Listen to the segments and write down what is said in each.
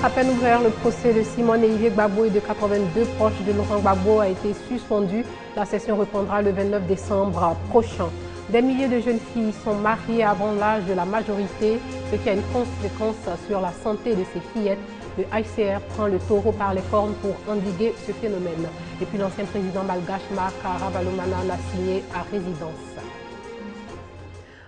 À peine ouvert, le procès de Simone et Yvier Gbagbo et de 82 proches de Laurent Gbagbo a été suspendu. La session reprendra le 29 décembre prochain. Des milliers de jeunes filles sont mariées avant l'âge de la majorité, ce qui a une conséquence sur la santé de ces fillettes. Le ICR prend le taureau par les cornes pour endiguer ce phénomène. Et puis l'ancien président malgache Marc Ravalomanana l'a signé à résidence.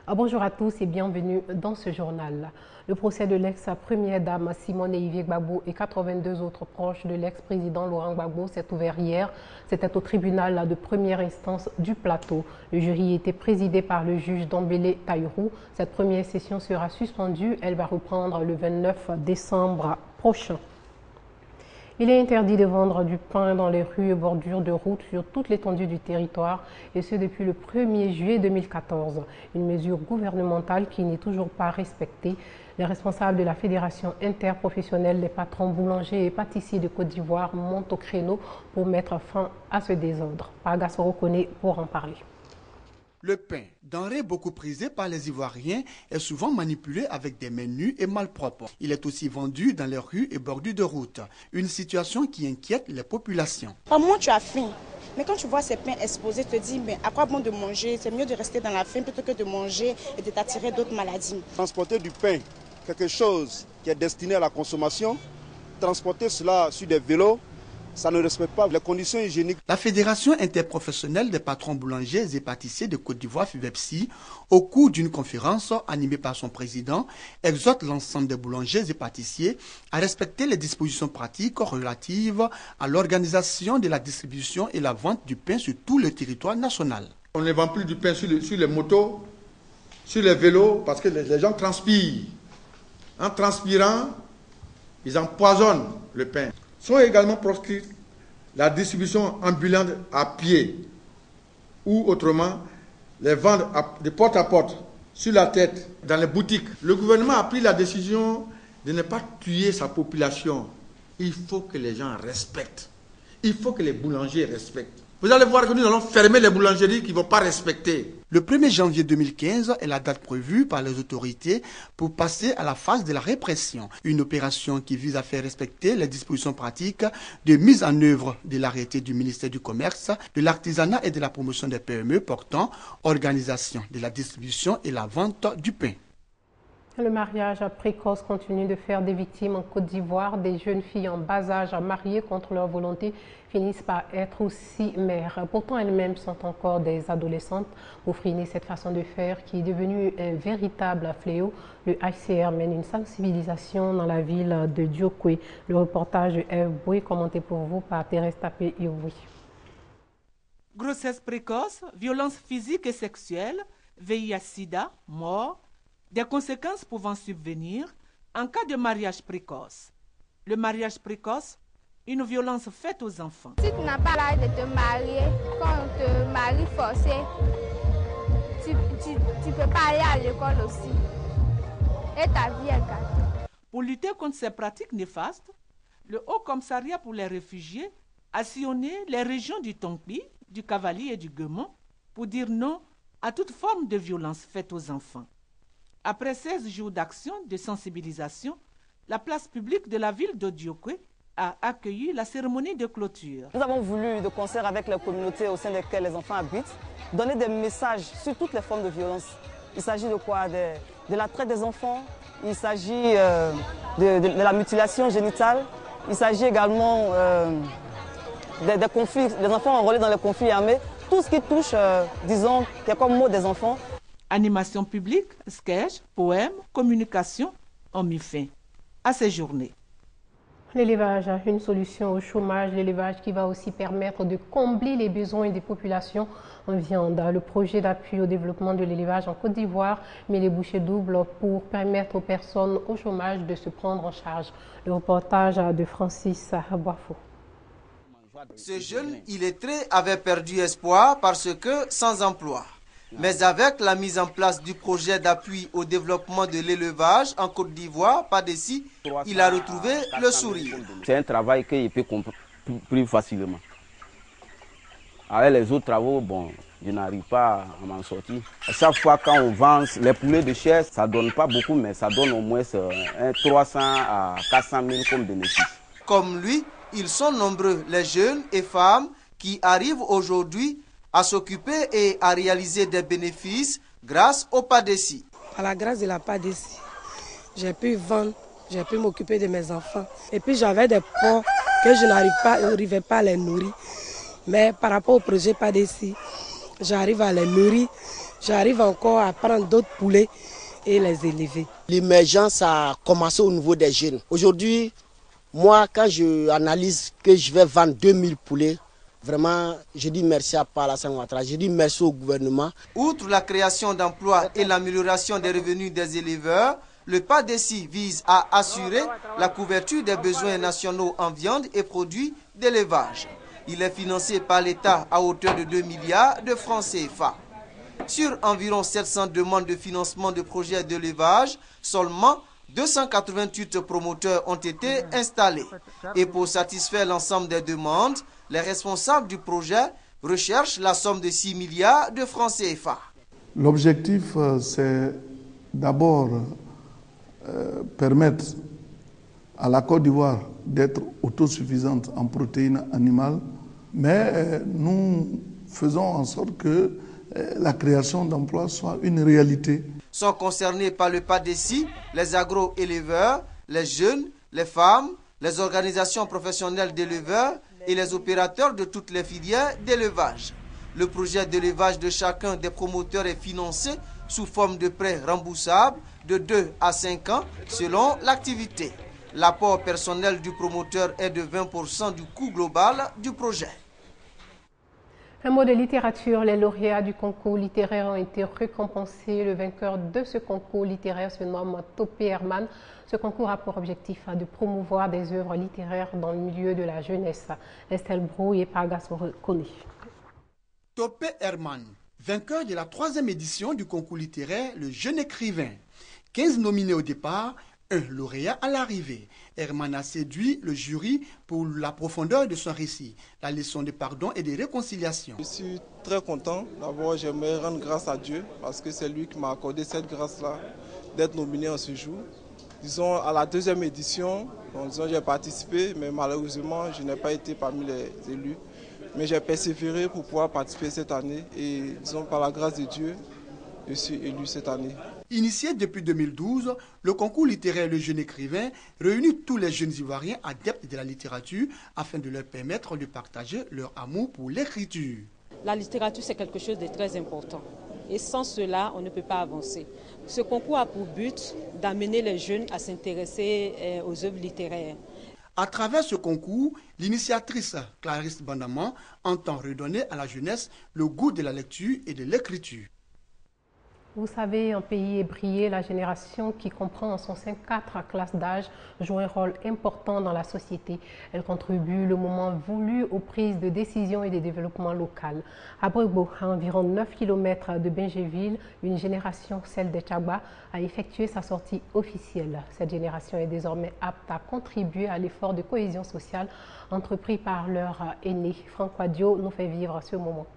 Bonjour à tous et bienvenue dans ce journal. Le procès de l'ex-première dame Simone et Yvier Gbagbo et 82 autres proches de l'ex-président Laurent Gbagbo s'est ouvert hier. C'était au tribunal de première instance du Plateau. Le jury était présidé par le juge Dambélé Taïrou. Cette première session sera suspendue. Elle va reprendre le 29 décembre prochain. Il est interdit de vendre du pain dans les rues et bordures de route sur toute l'étendue du territoire, et ce depuis le 1er juillet 2014. Une mesure gouvernementale qui n'est toujours pas respectée. Les responsables de la Fédération interprofessionnelle des patrons boulangers et pâtissiers de Côte d'Ivoire montent au créneau pour mettre fin à ce désordre. Pagassoro connaît pour en parler. Le pain, denrée beaucoup prisée par les Ivoiriens, est souvent manipulé avec des mains nues et malpropres. Il est aussi vendu dans les rues et bordures de route. Une situation qui inquiète les populations. Au moment où tu as faim, mais quand tu vois ces pains exposés, tu te dis, mais à quoi bon de manger? C'est mieux de rester dans la faim plutôt que de manger et de t'attirer d'autres maladies. Transporter du pain, quelque chose qui est destiné à la consommation, transporter cela sur des vélos, ça ne respecte pas les conditions hygiéniques. La Fédération interprofessionnelle des patrons boulangers et pâtissiers de Côte d'Ivoire, FIVEPSI, au cours d'une conférence animée par son président, exhorte l'ensemble des boulangers et pâtissiers à respecter les dispositions pratiques relatives à l'organisation de la distribution et la vente du pain sur tout le territoire national. On ne vend plus du pain sur les motos, sur les vélos, parce que les gens transpirent. En transpirant, ils empoisonnent le pain. Sont également proscrites la distribution ambulante à pied ou autrement les ventes de porte à porte, sur la tête, dans les boutiques. Le gouvernement a pris la décision de ne pas tuer sa population. Il faut que les gens respectent. Il faut que les boulangers respectent. Vous allez voir que nous allons fermer les boulangeries qui ne vont pas respecter. Le 1er janvier 2015 est la date prévue par les autorités pour passer à la phase de la répression. Une opération qui vise à faire respecter les dispositions pratiques de mise en œuvre de l'arrêté du ministère du Commerce, de l'Artisanat et de la promotion des PME portant organisation de la distribution et la vente du pain. Le mariage précoce continue de faire des victimes en Côte d'Ivoire. Des jeunes filles en bas âge mariées contre leur volonté finissent par être aussi mères. Pourtant, elles-mêmes sont encore des adolescentes. Pour freiner cette façon de faire qui est devenue un véritable fléau, le ICR mène une sensibilisation dans la ville de Diokwe. Le reportage de Eve Boué, commenté pour vous par Thérèse Tapé-Ioui. Grossesse précoce, violence physique et sexuelle, VIH-Sida, mort, des conséquences pouvant subvenir en cas de mariage précoce. Le mariage précoce, une violence faite aux enfants. Si tu n'as pas l'âge de te marier, quand on te marie forcé, tu ne peux pas aller à l'école aussi. Et ta vie est gâtée. Pour lutter contre ces pratiques néfastes, le Haut Commissariat pour les réfugiés a sillonné les régions du Tongpi, du Cavali et du Guemon pour dire non à toute forme de violence faite aux enfants. Après 16 jours d'action de sensibilisation, la place publique de la ville de Diokwe a accueilli la cérémonie de clôture. Nous avons voulu, de concert avec les communautés au sein desquelles les enfants habitent, donner des messages sur toutes les formes de violence. Il s'agit de quoi? De la traite des enfants, il s'agit de la mutilation génitale, il s'agit également des conflits, des enfants enrôlés dans les conflits armés, tout ce qui touche, disons, qui est comme mot des enfants. Animation publique, sketch, poèmes, communication ont mis fin à ces journées. L'élevage a une solution au chômage, l'élevage qui va aussi permettre de combler les besoins des populations en viande. Le projet d'appui au développement de l'élevage en Côte d'Ivoire met les bouchées doubles pour permettre aux personnes au chômage de se prendre en charge. Le reportage de Francis Boifo. Ce jeune illettré avait perdu espoir parce que sans emploi. Mais avec la mise en place du projet d'appui au développement de l'élevage en Côte d'Ivoire, PADECI, il a retrouvé le sourire. C'est un travail qu'il peut comprendre plus facilement. Avec les autres travaux, bon, je n'arrive pas à m'en sortir. À chaque fois quand on vend les poulets de chair, ça ne donne pas beaucoup, mais ça donne au moins 300 à 400 000 comme bénéfice. Comme lui, ils sont nombreux, les jeunes et femmes qui arrivent aujourd'hui à s'occuper et à réaliser des bénéfices grâce au PADECI. À la grâce de la PADECI, j'ai pu vendre, j'ai pu m'occuper de mes enfants. Et puis j'avais des porcs que je n'arrivais pas à les nourrir. Mais par rapport au projet PADECI, j'arrive à les nourrir, j'arrive encore à prendre d'autres poulets et les élever. L'émergence a commencé au niveau des jeunes. Aujourd'hui, moi, quand je analyse que je vais vendre 2000 poulets, vraiment, je dis merci à Alassane Ouattara, je dis merci au gouvernement. Outre la création d'emplois et l'amélioration des revenus des éleveurs, le PADECI vise à assurer la couverture des besoins nationaux en viande et produits d'élevage. Il est financé par l'État à hauteur de 2 milliards de francs CFA. Sur environ 700 demandes de financement de projets d'élevage, seulement 288 promoteurs ont été installés. Et pour satisfaire l'ensemble des demandes, les responsables du projet recherchent la somme de 6 milliards de francs CFA. L'objectif, c'est d'abord permettre à la Côte d'Ivoire d'être autosuffisante en protéines animales, mais nous faisons en sorte que la création d'emplois soit une réalité. Sont concernés par le PADECI les agro-éleveurs, les jeunes, les femmes, les organisations professionnelles d'éleveurs et les opérateurs de toutes les filières d'élevage. Le projet d'élevage de chacun des promoteurs est financé sous forme de prêts remboursables de 2 à 5 ans selon l'activité. L'apport personnel du promoteur est de 20% du coût global du projet. Un mot de littérature, les lauréats du concours littéraire ont été récompensés. Le vainqueur de ce concours littéraire se nomme Topé Herman. Ce concours a pour objectif de promouvoir des œuvres littéraires dans le milieu de la jeunesse. Estelle Brou et Pargas Kone. Topé Herman, vainqueur de la 3e édition du concours littéraire Le Jeune Écrivain. 15 nominés au départ, un lauréat à l'arrivée. Herman a séduit le jury pour la profondeur de son récit, la leçon de pardon et de réconciliation. Je suis très content. D'abord, j'aimerais rendre grâce à Dieu parce que c'est lui qui m'a accordé cette grâce-là d'être nominé en ce jour. Disons, à la 2e édition, j'ai participé, mais malheureusement, je n'ai pas été parmi les élus. Mais j'ai persévéré pour pouvoir participer cette année et disons, par la grâce de Dieu, je suis élu cette année. Initié depuis 2012, le concours littéraire Le Jeune Écrivain réunit tous les jeunes Ivoiriens adeptes de la littérature afin de leur permettre de partager leur amour pour l'écriture. La littérature, c'est quelque chose de très important. Et sans cela, on ne peut pas avancer. Ce concours a pour but d'amener les jeunes à s'intéresser aux œuvres littéraires. À travers ce concours, l'initiatrice Clarisse Bandaman entend redonner à la jeunesse le goût de la lecture et de l'écriture. Vous savez, un pays ébrié, la génération qui comprend en son sein 4 classes d'âge joue un rôle important dans la société. Elle contribue le moment voulu aux prises de décision et de développement local. À Bregbo, à environ 9 km de Bingéville, une génération, celle des Tchagba, a effectué sa sortie officielle. Cette génération est désormais apte à contribuer à l'effort de cohésion sociale entrepris par leurs aînés. Franck Wadio nous fait vivre ce moment.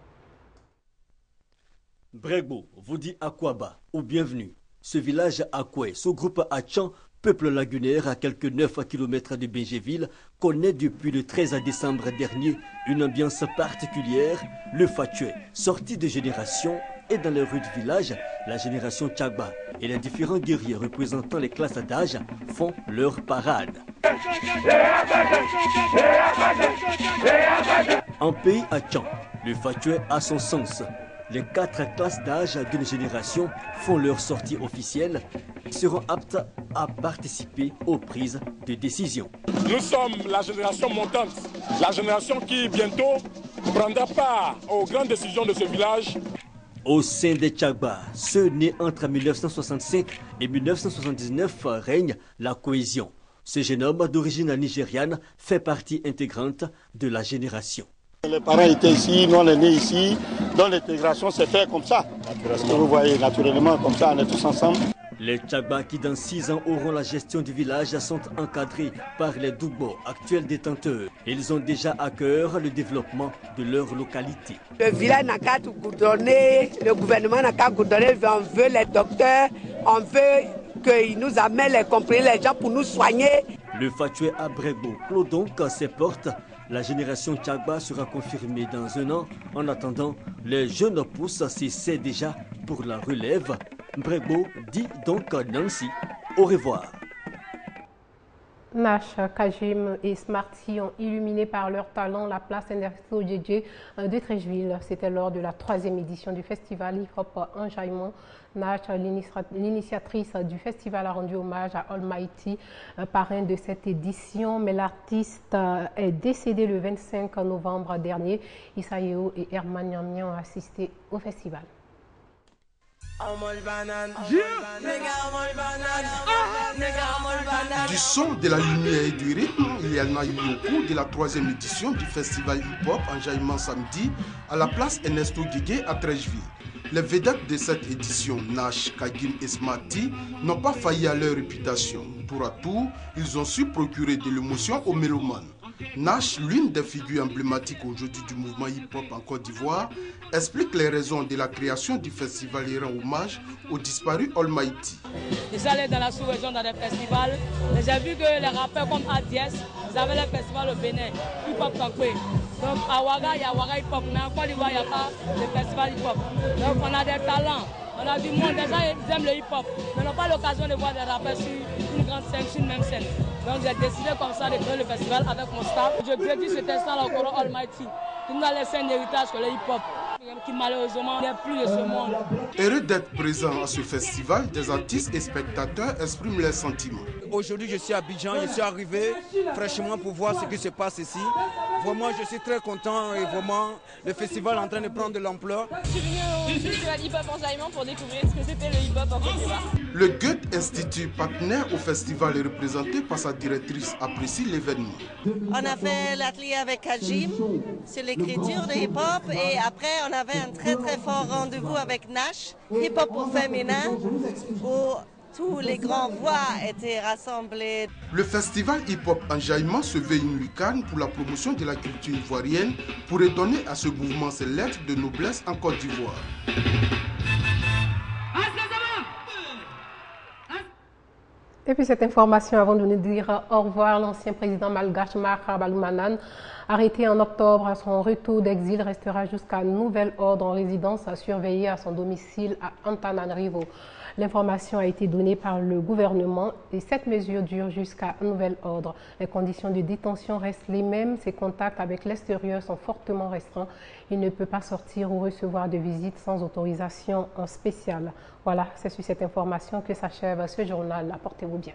Bregbo vous dit Akwaba ou bienvenue. Ce village Akwe, sous-groupe Achan, peuple lagunaire à quelques 9 km de Bingéville, connaît depuis le 13 décembre dernier une ambiance particulière, le Fatoué, sorti de génération, et dans les rues du village, la génération Tchagba et les différents guerriers représentant les classes d'âge font leur parade. En pays Achan, le Fatoué a son sens. Les 4 classes d'âge d'une génération font leur sortie officielle et seront aptes à participer aux prises de décision. Nous sommes la génération montante, la génération qui bientôt prendra part aux grandes décisions de ce village. Au sein des Tchagba, ceux nés entre 1965 et 1979 règne la cohésion. Ce jeune homme d'origine nigériane fait partie intégrante de la génération. Les parents étaient ici, nous on est nés ici, donc l'intégration s'est faite comme ça. Vous voyez, naturellement, comme ça, on est tous ensemble. Les Tchagba qui dans 6 ans auront la gestion du village sont encadrés par les Dougbo, actuels détenteurs. Ils ont déjà à cœur le développement de leur localité. Le village n'a qu'à tout goudronner, le gouvernement n'a qu'à goudronner, on veut les docteurs, on veut qu'ils nous amènent les compris, les gens pour nous soigner. Le Fatoué à Brego clôt donc ses portes. La génération Tchagba sera confirmée dans 1 an. En attendant, les jeunes pousses s'essaient déjà pour la relève. Brego dit donc à Nancy au revoir. Nash, Kajim et Smarty ont illuminé par leur talent la place Ernesto Djedje de Treichville. C'était lors de la 3e édition du festival hip-hop Enjaillement. Nash, l'initiatrice du festival, a rendu hommage à Almighty, parrain de cette édition, mais l'artiste est décédé le 25 novembre dernier. Issa Yeo et Herman Nyamien ont assisté au festival. Du son, de la lumière et du rythme, il y en a eu au cours de la 3e édition du festival hip-hop Enjaillement samedi à la place Ernesto Djedje à Treichville. Les vedettes de cette édition, Nash, Kagim et Smarty, n'ont pas failli à leur réputation. Tour à tour, ils ont su procurer de l'émotion aux mélomanes. Nash, l'une des figures emblématiques aujourd'hui du mouvement hip-hop en Côte d'Ivoire, explique les raisons de la création du festival et rend hommage au disparu Almighty. J'allais dans la sous-région dans des festivals, mais j'ai vu que les rappeurs comme ADS, ils avaient le festival au Bénin, hip-hop Kankwe. Donc à Ouaga, il y a Ouaga hip-hop, mais en Côte d'Ivoire, il n'y a pas de festival hip-hop. Donc on a des talents, on a du monde, des gens ils aiment le hip-hop, mais n'ont pas l'occasion de voir des rappeurs sur une grande scène, sur une même scène. Donc j'ai décidé comme ça de créer le festival avec mon staff. Je dédie cet instant au Coran Almighty, qui nous a laissé un héritage que le hip-hop, qui malheureusement n'est plus de ce monde. Heureux d'être présent à ce festival, des artistes et spectateurs expriment leurs sentiments. Aujourd'hui, je suis à Abidjan, je suis arrivé fraîchement pour voir ce qui se passe ici. Vraiment, je suis très content et vraiment, le festival est en train de prendre de l'ampleur. Je suis venu au festival hip-hop Enjaillement pour découvrir ce que c'était le hip-hop en Côte d'Ivoire. Le Goethe Institut, partenaire au festival, est représenté par sa directrice, apprécie l'événement. On a fait l'atelier avec Kajim sur l'écriture de hip-hop et après on avait un très très fort rendez-vous avec Nash, hip-hop au féminin, où tous les grands voix étaient rassemblés. Le festival hip-hop Enjaillement se veut une lucarne pour la promotion de la culture ivoirienne pour redonner à ce mouvement ses lettres de noblesse en Côte d'Ivoire. Et puis cette information avant de nous dire au revoir, l'ancien président malgache Maka Baloumanan, arrêté en octobre à son retour d'exil, restera jusqu'à nouvel ordre en résidence surveillée à son domicile à Antananarivo. L'information a été donnée par le gouvernement et cette mesure dure jusqu'à nouvel ordre. Les conditions de détention restent les mêmes. Ses contacts avec l'extérieur sont fortement restreints. Il ne peut pas sortir ou recevoir de visites sans autorisation spéciale. Voilà, c'est sur cette information que s'achève ce journal. Portez-vous bien.